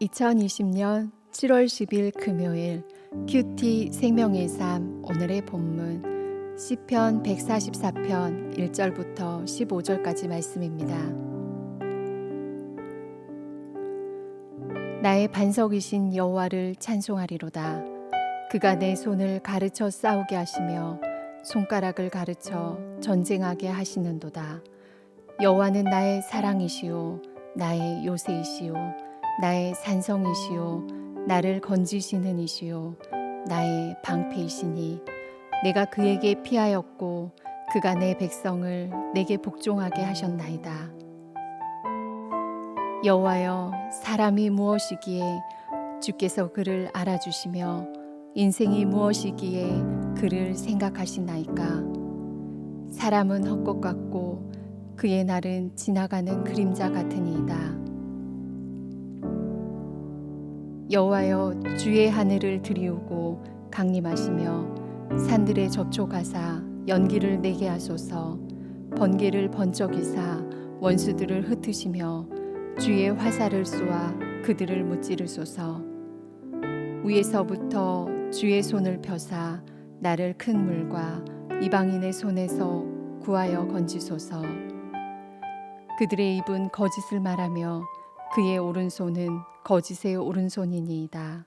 2020년 7월 10일 금요일 큐티 생명의 삶 오늘의 본문 시편 144편 1절부터 15절까지 말씀입니다. 나의 반석이신 여호와를 찬송하리로다. 그가 내 손을 가르쳐 싸우게 하시며 손가락을 가르쳐 전쟁하게 하시는도다. 여호와는 나의 사랑이시요 나의 요새이시요 나의 산성이시요 나를 건지시는 이시요 나의 방패이시니 내가 그에게 피하였고 그가 내 백성을 내게 복종하게 하셨나이다. 여호와여, 사람이 무엇이기에 주께서 그를 알아주시며 인생이 무엇이기에 그를 생각하시나이까. 사람은 헛것 같고 그의 날은 지나가는 그림자 같으니이다. 여호와여, 주의 하늘을 들이우고 강림하시며 산들에 접촉하사 연기를 내게 하소서. 번개를 번쩍이사 원수들을 흩으시며 주의 화살을 쏘아 그들을 무찌르소서. 위에서부터 주의 손을 펴사 나를 큰 물과 이방인의 손에서 구하여 건지소서. 그들의 입은 거짓을 말하며 그의 오른손은 거짓의 오른손이니이다.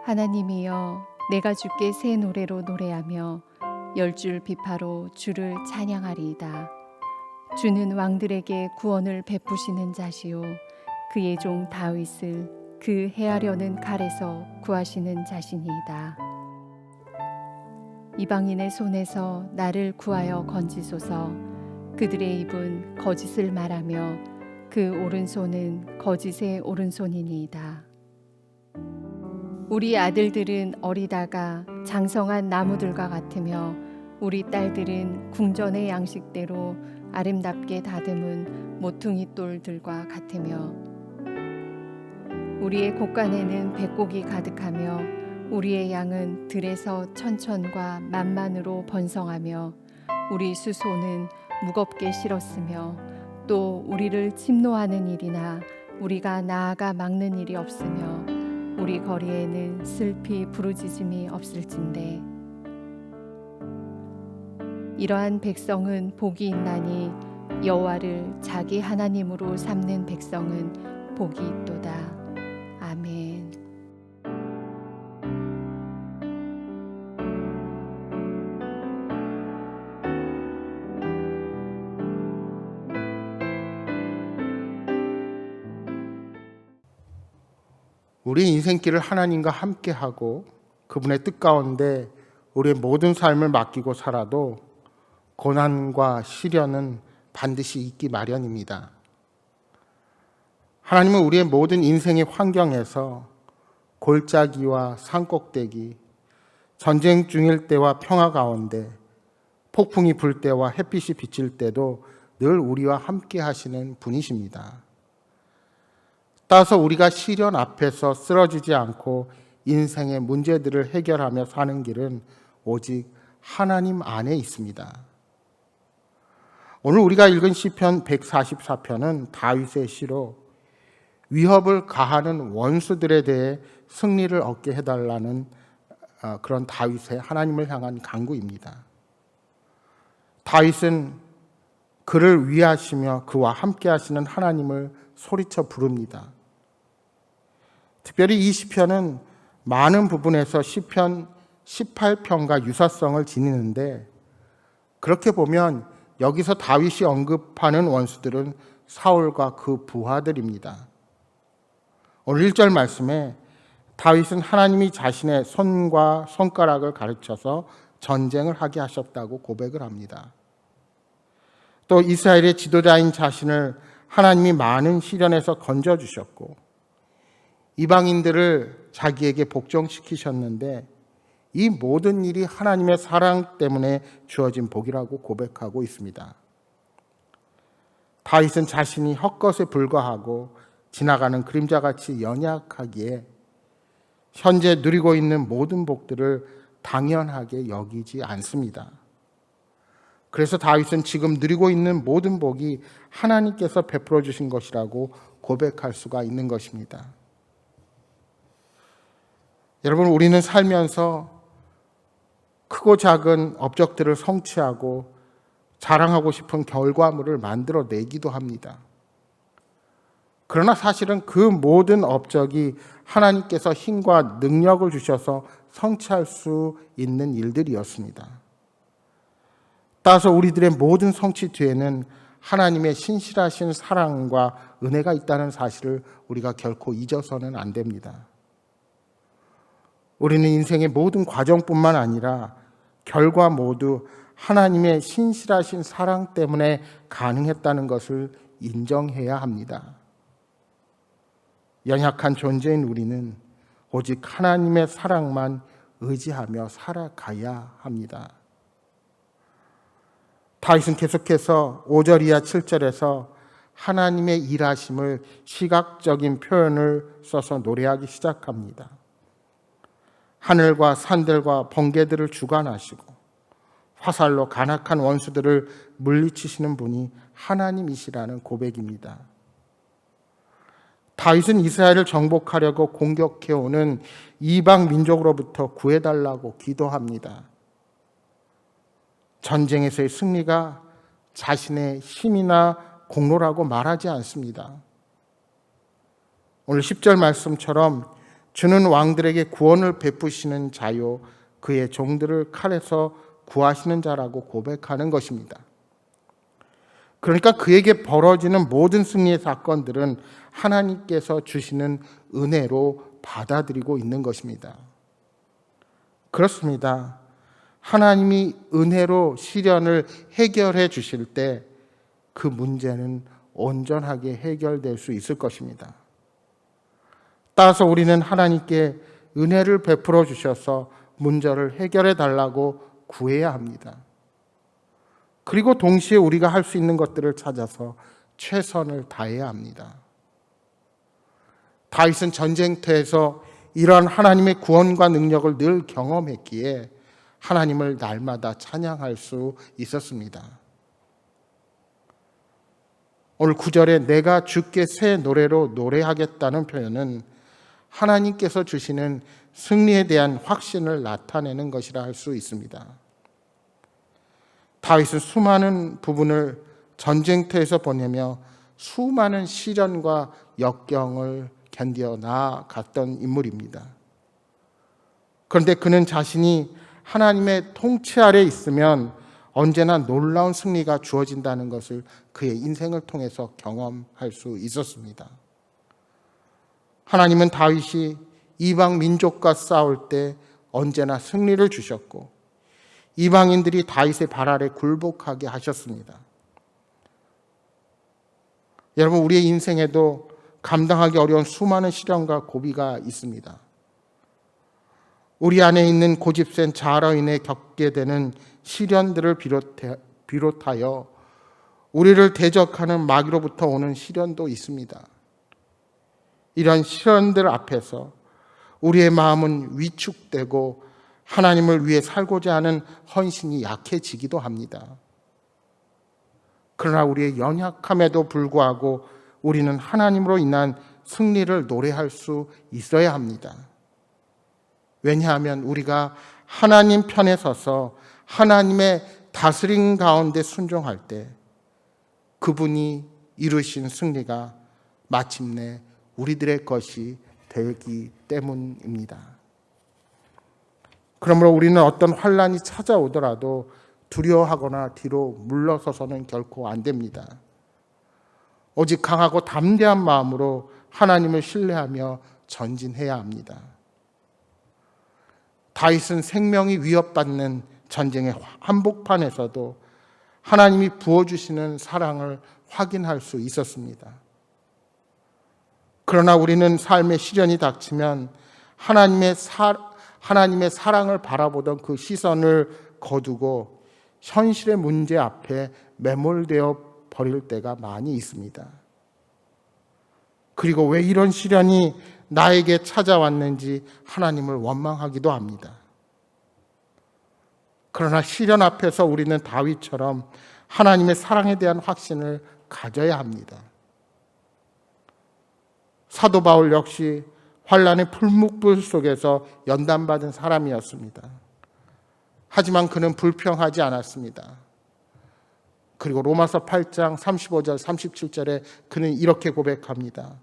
하나님이여, 내가 주께 새 노래로 노래하며 열줄 비파로 주를 찬양하리이다. 주는 왕들에게 구원을 베푸시는 자시요 그의 종 다윗을 그 해하려는 칼에서 구하시는 자신이이다. 이방인의 손에서 나를 구하여 건지소서. 그들의 입은 거짓을 말하며 그 오른손은 거짓의 오른손이니이다. 우리 아들들은 어리다가 장성한 나무들과 같으며 우리 딸들은 궁전의 양식대로 아름답게 다듬은 모퉁이 돌들과 같으며 우리의 곳간에는 백곡이 가득하며 우리의 양은 들에서 천천과 만만으로 번성하며 우리 수소는 무겁게 실었으며 또 우리를 침노하는 일이나 우리가 나아가 막는 일이 없으며 우리 거리에는 슬피 부르짖음이 없을진대. 이러한 백성은 복이 있나니 여호와를 자기 하나님으로 삼는 백성은 복이 있도다. 아멘. 우리 인생길을 하나님과 함께하고 그분의 뜻 가운데 우리의 모든 삶을 맡기고 살아도 고난과 시련은 반드시 있기 마련입니다. 하나님은 우리의 모든 인생의 환경에서 골짜기와 산꼭대기, 전쟁 중일 때와 평화 가운데, 폭풍이 불 때와 햇빛이 비칠 때도 늘 우리와 함께 하시는 분이십니다. 따라서 우리가 시련 앞에서 쓰러지지 않고 인생의 문제들을 해결하며 사는 길은 오직 하나님 안에 있습니다. 오늘 우리가 읽은 시편 144편은 다윗의 시로 위협을 가하는 원수들에 대해 승리를 얻게 해달라는 그런 다윗의 하나님을 향한 간구입니다. 다윗은 그를 위하시며 그와 함께 하시는 하나님을 소리쳐 부릅니다. 특별히 이 시편은 많은 부분에서 시편 18편과 유사성을 지니는데, 그렇게 보면 여기서 다윗이 언급하는 원수들은 사울과 그 부하들입니다. 오늘 1절 말씀에 다윗은 하나님이 자신의 손과 손가락을 가르쳐서 전쟁을 하게 하셨다고 고백을 합니다. 또 이스라엘의 지도자인 자신을 하나님이 많은 시련에서 건져주셨고 이방인들을 자기에게 복종시키셨는데 이 모든 일이 하나님의 사랑 때문에 주어진 복이라고 고백하고 있습니다. 다윗은 자신이 헛것에 불과하고 지나가는 그림자같이 연약하기에 현재 누리고 있는 모든 복들을 당연하게 여기지 않습니다. 그래서 다윗은 지금 누리고 있는 모든 복이 하나님께서 베풀어 주신 것이라고 고백할 수가 있는 것입니다. 여러분, 우리는 살면서 크고 작은 업적들을 성취하고 자랑하고 싶은 결과물을 만들어내기도 합니다. 그러나 사실은 그 모든 업적이 하나님께서 힘과 능력을 주셔서 성취할 수 있는 일들이었습니다. 따라서 우리들의 모든 성취 뒤에는 하나님의 신실하신 사랑과 은혜가 있다는 사실을 우리가 결코 잊어서는 안 됩니다. 우리는 인생의 모든 과정뿐만 아니라 결과 모두 하나님의 신실하신 사랑 때문에 가능했다는 것을 인정해야 합니다. 연약한 존재인 우리는 오직 하나님의 사랑만 의지하며 살아가야 합니다. 다윗은 계속해서 5절 이하 7절에서 하나님의 일하심을 시각적인 표현을 써서 노래하기 시작합니다. 하늘과 산들과 번개들을 주관하시고 화살로 간악한 원수들을 물리치시는 분이 하나님이시라는 고백입니다. 다윗은 이스라엘을 정복하려고 공격해오는 이방 민족으로부터 구해달라고 기도합니다. 전쟁에서의 승리가 자신의 힘이나 공로라고 말하지 않습니다. 오늘 10절 말씀처럼 주는 왕들에게 구원을 베푸시는 자요 그의 종들을 칼에서 구하시는 자라고 고백하는 것입니다. 그러니까 그에게 벌어지는 모든 승리의 사건들은 하나님께서 주시는 은혜로 받아들이고 있는 것입니다. 그렇습니다. 하나님이 은혜로 시련을 해결해 주실 때 그 문제는 온전하게 해결될 수 있을 것입니다. 따라서 우리는 하나님께 은혜를 베풀어 주셔서 문제를 해결해 달라고 구해야 합니다. 그리고 동시에 우리가 할 수 있는 것들을 찾아서 최선을 다해야 합니다. 다윗은 전쟁터에서 이러한 하나님의 구원과 능력을 늘 경험했기에 하나님을 날마다 찬양할 수 있었습니다. 오늘 9절에 내가 주께 새 노래로 노래하겠다는 표현은 하나님께서 주시는 승리에 대한 확신을 나타내는 것이라 할 수 있습니다. 다윗은 수많은 부분을 전쟁터에서 보내며 수많은 시련과 역경을 견뎌 나아갔던 인물입니다. 그런데 그는 자신이 하나님의 통치 아래 있으면 언제나 놀라운 승리가 주어진다는 것을 그의 인생을 통해서 경험할 수 있었습니다. 하나님은 다윗이 이방 민족과 싸울 때 언제나 승리를 주셨고 이방인들이 다윗의 발 아래 굴복하게 하셨습니다. 여러분, 우리의 인생에도 감당하기 어려운 수많은 시련과 고비가 있습니다. 우리 안에 있는 고집센 자아로 인해 겪게 되는 시련들을 비롯하여 우리를 대적하는 마귀로부터 오는 시련도 있습니다. 이런 시련들 앞에서 우리의 마음은 위축되고 하나님을 위해 살고자 하는 헌신이 약해지기도 합니다. 그러나 우리의 연약함에도 불구하고 우리는 하나님으로 인한 승리를 노래할 수 있어야 합니다. 왜냐하면 우리가 하나님 편에 서서 하나님의 다스림 가운데 순종할 때 그분이 이루신 승리가 마침내 우리들의 것이 되기 때문입니다. 그러므로 우리는 어떤 환난이 찾아오더라도 두려워하거나 뒤로 물러서서는 결코 안 됩니다. 오직 강하고 담대한 마음으로 하나님을 신뢰하며 전진해야 합니다. 다윗은 생명이 위협받는 전쟁의 한복판에서도 하나님이 부어주시는 사랑을 확인할 수 있었습니다. 그러나 우리는 삶의 시련이 닥치면 하나님의 사랑을 바라보던 그 시선을 거두고 현실의 문제 앞에 매몰되어 버릴 때가 많이 있습니다. 그리고 왜 이런 시련이 나에게 찾아왔는지 하나님을 원망하기도 합니다. 그러나 시련 앞에서 우리는 다윗처럼 하나님의 사랑에 대한 확신을 가져야 합니다. 사도 바울 역시 환란의 풀묵불 속에서 연단받은 사람이었습니다. 하지만 그는 불평하지 않았습니다. 그리고 로마서 8장 35절 37절에 그는 이렇게 고백합니다.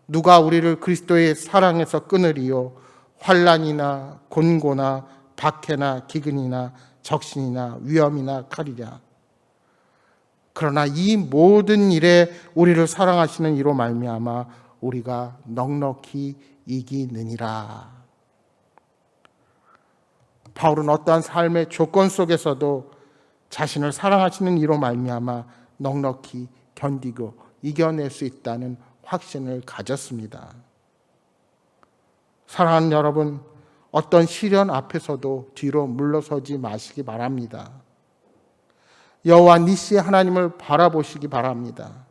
누가 우리를 그리스도의 사랑에서 끊으리요? 환란이나 곤고나 박해나 기근이나 적신이나 위험이나 칼이랴. 그러나 이 모든 일에 우리를 사랑하시는 이로 말미암아 우리가 넉넉히 이기느니라. 바울은 어떠한 삶의 조건 속에서도 자신을 사랑하시는 이로 말미암아 넉넉히 견디고 이겨낼 수 있다는 확신을 가졌습니다. 사랑하는 여러분, 어떤 시련 앞에서도 뒤로 물러서지 마시기 바랍니다. 여호와 니시 하나님을 바라보시기 바랍니다.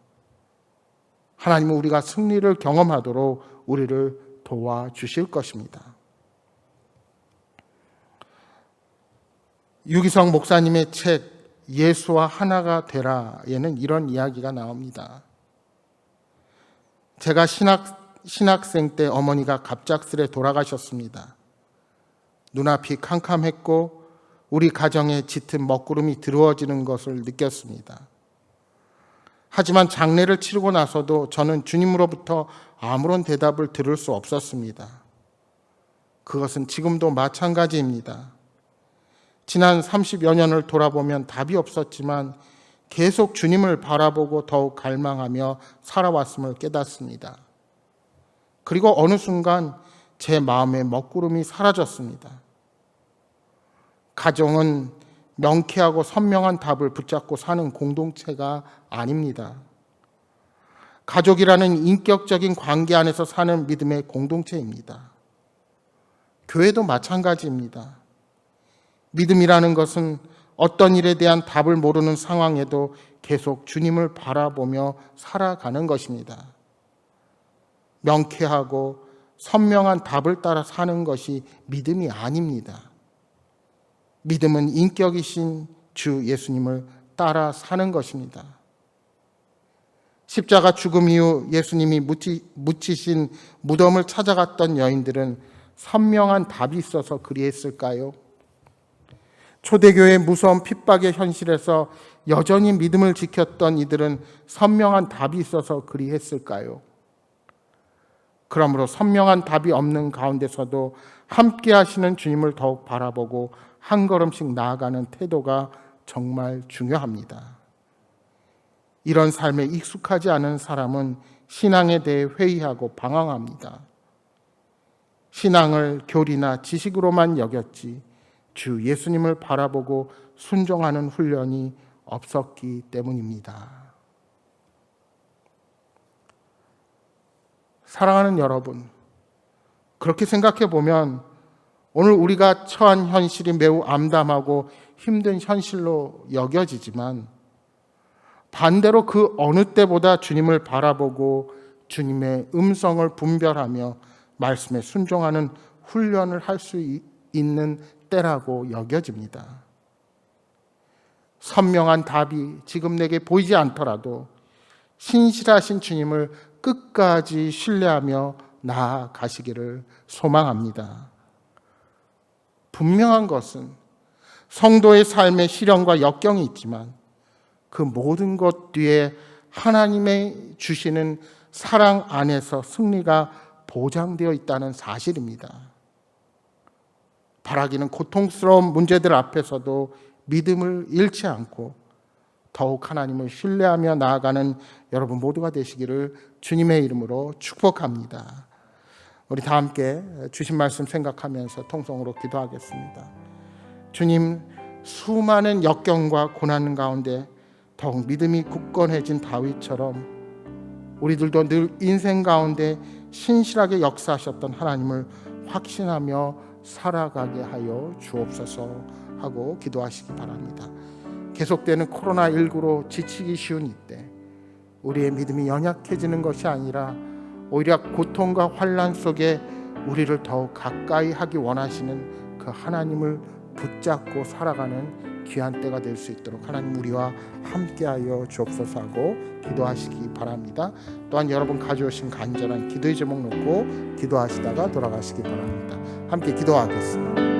하나님은 우리가 승리를 경험하도록 우리를 도와주실 것입니다. 유기성 목사님의 책 예수와 하나가 되라에는 이런 이야기가 나옵니다. 제가 신학생 때 어머니가 갑작스레 돌아가셨습니다. 눈앞이 캄캄했고 우리 가정에 짙은 먹구름이 드루어지는 것을 느꼈습니다. 하지만 장례를 치르고 나서도 저는 주님으로부터 아무런 대답을 들을 수 없었습니다. 그것은 지금도 마찬가지입니다. 지난 30여 년을 돌아보면 답이 없었지만 계속 주님을 바라보고 더욱 갈망하며 살아왔음을 깨닫습니다. 그리고 어느 순간 제 마음의 먹구름이 사라졌습니다. 가정은 명쾌하고 선명한 답을 붙잡고 사는 공동체가 아닙니다. 가족이라는 인격적인 관계 안에서 사는 믿음의 공동체입니다. 교회도 마찬가지입니다. 믿음이라는 것은 어떤 일에 대한 답을 모르는 상황에도 계속 주님을 바라보며 살아가는 것입니다. 명쾌하고 선명한 답을 따라 사는 것이 믿음이 아닙니다. 믿음은 인격이신 주 예수님을 따라 사는 것입니다. 십자가 죽음 이후 예수님이 묻히신 무덤을 찾아갔던 여인들은 선명한 답이 있어서 그리했을까요? 초대교회의 무서운 핍박의 현실에서 여전히 믿음을 지켰던 이들은 선명한 답이 있어서 그리했을까요? 그러므로 선명한 답이 없는 가운데서도 함께 하시는 주님을 더욱 바라보고 한 걸음씩 나아가는 태도가 정말 중요합니다. 이런 삶에 익숙하지 않은 사람은 신앙에 대해 회의하고 방황합니다. 신앙을 교리나 지식으로만 여겼지 주 예수님을 바라보고 순종하는 훈련이 없었기 때문입니다. 사랑하는 여러분, 그렇게 생각해 보면 오늘 우리가 처한 현실이 매우 암담하고 힘든 현실로 여겨지지만 반대로 그 어느 때보다 주님을 바라보고 주님의 음성을 분별하며 말씀에 순종하는 훈련을 할 수 있는 때라고 여겨집니다. 선명한 답이 지금 내게 보이지 않더라도 신실하신 주님을 끝까지 신뢰하며 나아가시기를 소망합니다. 분명한 것은 성도의 삶에 시련과 역경이 있지만 그 모든 것 뒤에 하나님의 주시는 사랑 안에서 승리가 보장되어 있다는 사실입니다. 바라기는 고통스러운 문제들 앞에서도 믿음을 잃지 않고 더욱 하나님을 신뢰하며 나아가는 여러분 모두가 되시기를 주님의 이름으로 축복합니다. 우리 다 함께 주신 말씀 생각하면서 통성으로 기도하겠습니다. 주님, 수많은 역경과 고난 가운데 더욱 믿음이 굳건해진 다윗처럼 우리들도 늘 인생 가운데 신실하게 역사하셨던 하나님을 확신하며 살아가게 하여 주옵소서 하고 기도하시기 바랍니다. 계속되는 코로나19로 지치기 쉬운 이때 우리의 믿음이 연약해지는 것이 아니라 오히려 고통과 환난 속에 우리를 더욱 가까이 하기 원하시는 그 하나님을 붙잡고 살아가는 귀한 때가 될 수 있도록 하나님 우리와 함께하여 주옵소서 하고 기도하시기 바랍니다. 또한 여러분 가져오신 간절한 기도의 제목 놓고 기도하시다가 돌아가시기 바랍니다. 함께 기도하겠습니다.